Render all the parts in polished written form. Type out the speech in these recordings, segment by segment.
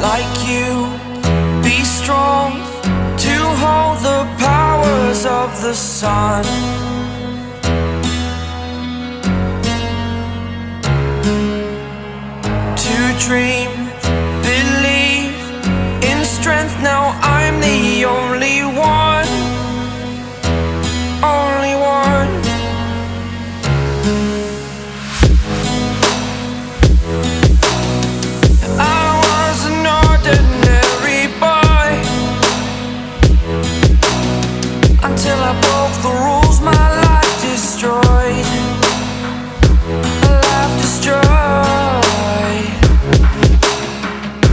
like you, be strong to hold the powers of the sun. To dream, believe in strength. Now I'm the only one, only one. I was an ordinary boy until I broke the rules. My life destroyed, life destroyed.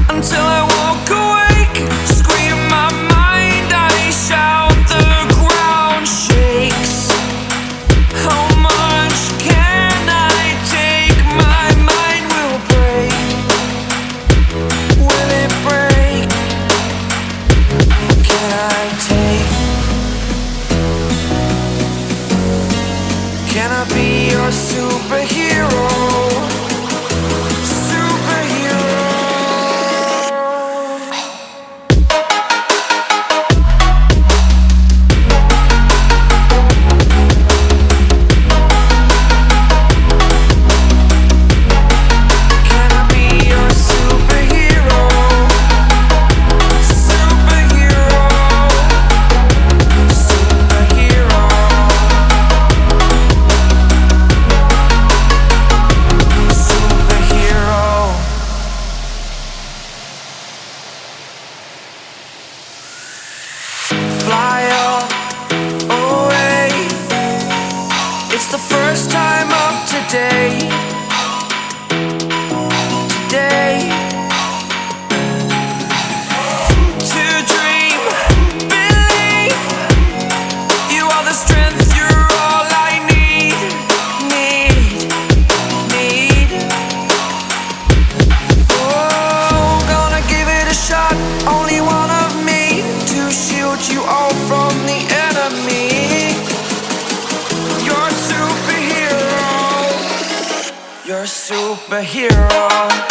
Until I walk awake, scream my mind, I shout, the ground shakes. How much can I take? My mind will break. Will it break? Can I take? Can I be your superhero? Fly away. It's the first time of today. Today. To dream, believe. You are the strength, you're all I need. Oh, gonna give it a shot. Only one of me to shield you all from the enemy. You're a superhero. You're a superhero.